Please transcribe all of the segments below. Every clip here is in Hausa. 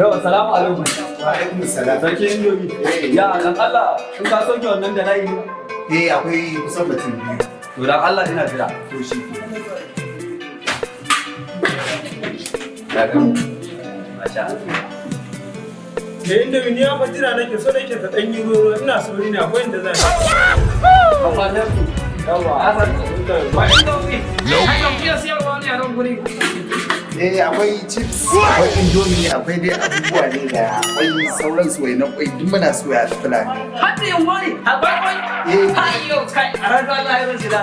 Yawa, salamu alaikum. Wa alaikum salam. Sarki Indomi. Ya, dan Allah, in ka sauke wannan da layi. Akwai kusan mutum biyu. To dan Allah ina jira. To shi ke. Ya ga. Masha Allah. Da Indomi ni ya jira nake so nake ta dan yi ruwa ina sauri ne akwai inda zan. Amma nan yawa, asar ba Indomi. Ai kan fiye siyarwa ne a nan guri. Akwai chips, akwai indomie, akwai dai abubuwa ne da akwai sauran suwai na kwai duk muna soya da fulani. Hadda yin wani, akwai kwai. Ayyo, kai, a ranar Allah ya rasu da.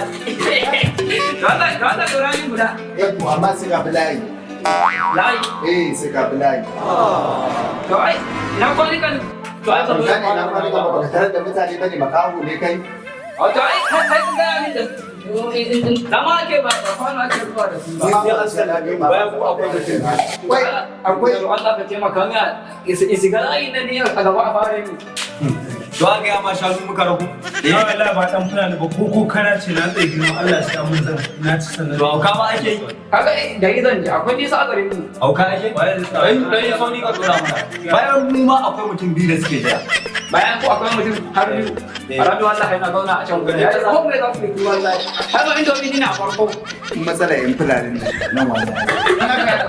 Ga turani guda. To amma sai ka fulani. Layi. Sai ka fulani. To ai, ina kwalikan. To ai, Ka ne na kwani ba ka tarar da mutane bane makaho ne kai. To ai, kai kun gaya min da zama ake ba da kwano ake zuwa da su ba. Sai an sallame ba. Bayan ku akwai mutum. Akwai Allah ka taimaka min isiga layi na ne a gaba a fara yi. To a gaya ma shanu muka rabu. Ya wallahi ba dan fulani ba ko kana ce na tsaye gidan Allah sai mun zan na ci sanar. To auka ma ake yi. Kaga da idan ji akwai nisa a garin mu. Auka ake? Dan ya sauni ka tura mana. Bayan mu ma akwai mutum biyu da suke jira. Bayan ku akwai mutum har biyu. A ranar Allah yana zauna a can gudu. Ya ce ko mai za su yi wallahi. Har ma indomi ina farko. matsala yan fulani nan wallahi.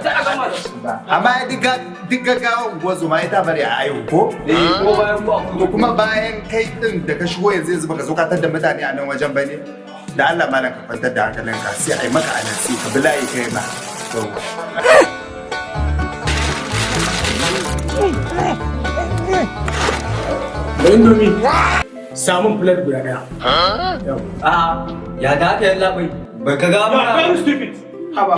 Sai a gama da su. Amma duk gaggawa unguwar zuma ita bari a ayo ko? Ko bayan ku akwai. To kuma bayan kai din da ka shigo yanzu yanzu baka zo ka tar da mutane a nan wajen bane. Da Allah malam ka kwantar da hankalinka sai a yi maka anasi ka bi layi kai ma. Da Indomi. Samun plate guda daya. Ya da aka yi labai. Bai ka ga You are very stupid.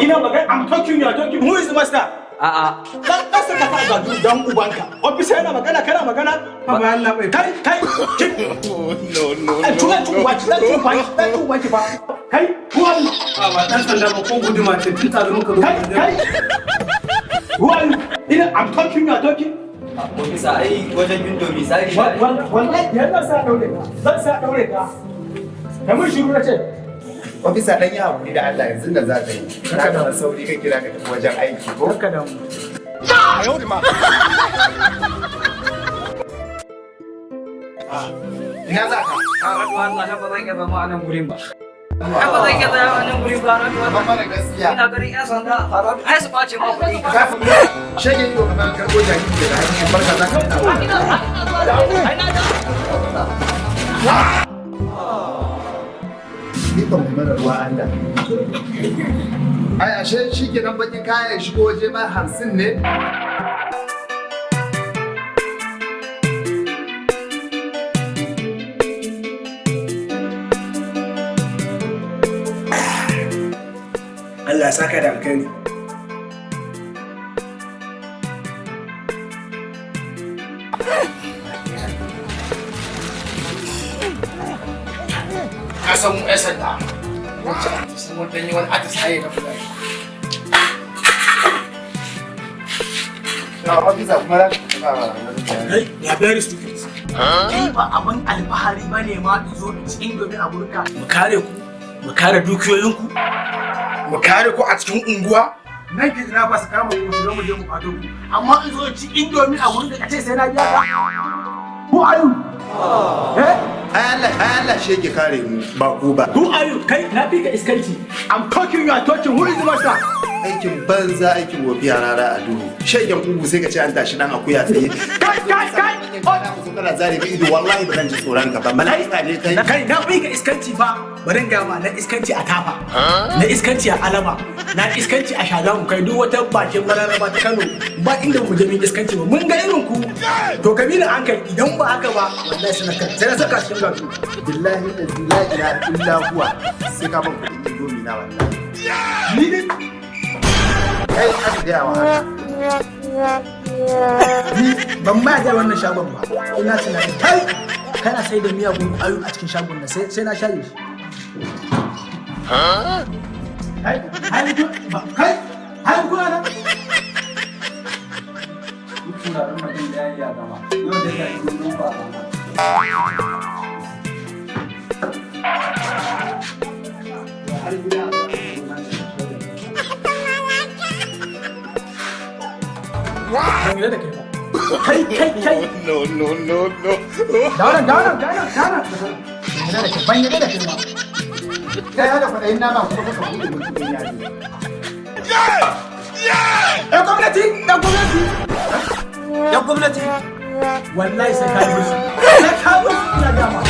Ina magana, I'm talking, you are talking. Who is the master? A'a. Dan kasa ka ta ga dan ubanka. Officer yana magana kana magana. Ba Allah bai. Kai. No. Tuna watch that too much ba. Kai, who are you? Ba dan sanda ba ko guduma ce tun tare muka zo. Kai. Who are you? I'm talking, you are talking. Ko bisa ai wajen indomi sai shi. Wallahi yana sa daure ka. Zan sa daure ka. Kamar shiru na ce. Ofisa dan yi hakuri da Allah yanzu da za ka yi. Haka da sauri ka kira ka tafi wajen aiki ko? Haka da mu. Ina za ka? Allah ba zan iya zama a nan gurin ba. Ba zan iya zama a nan gurin ba. Amma mara gaskiya. Ina ganin 'yan sanda a rabu. Ai su ɓace ma kuɗi. Shege ido kamar karɓo jaki da hanyar barka za ka Ai na da. Ni kan mai mara ruwa Allah. Ai ashe shi ke nan bakin kaya ya shigo waje ma 50 ne? Allah ya saka da alkhairi. Ka san mu 'yan sanda sun mun ɗanyi wani atisaye na fulani. Na ofisa kuma za ka Hey, you are very stupid. Kai ba abin alfahari ba ne ma zo cikin domin a gurinka. Mu kare ku, mu kare dukiyoyinku, mu kare ku a cikin unguwa. Nan ke na ba su kama mu shiga mu je mu kwato ku. Amma in zo ci indomi a gurin ka ce sai na biya ka. Who are you? Ai Allah shege kare mu ba ku ba. Who are you? Kai na fi ka iskanci. I'm talking, you are talking. Who is the master? Aikin banza aikin wofi a rara a duhu. Shegen ugu sai ka ce an tashi nan akuya tsaye. Kai! Kana zare ka ido wallahi ba zan ji tsoron ka ba. Mala'ika ne kai. Kai na fi ka iskanci fa. Bari ga ma na iskanci a tafa. Na iskanci a alama. Na iskanci a shagamu kai duk wata bakin mararaba ta Kano. Ba inda mu je min iskanci ba. Mun ga irin ku. To kabila an kai idan ba haka ba wallahi sai na saka cikin gasu. Billahi la ilaha illa huwa. Sai ka ban kuɗin indomi na wallahi. Ni ne Kai aka gaya wa haka. ban ma da wannan shagon ba. Ina tunanin kai kana sai da miyagun ayu a cikin shagon nan sai na shaye shi. Hai kuna nan. Ban gida da kai ba. Kai. No. Dawana. Ban yadda da kai ma. Kai hada kwaɗayin nama kuma kuka buɗe mutum ya ne. Yan gwamnati. Wallahi sai ka yi musu. Ina dama.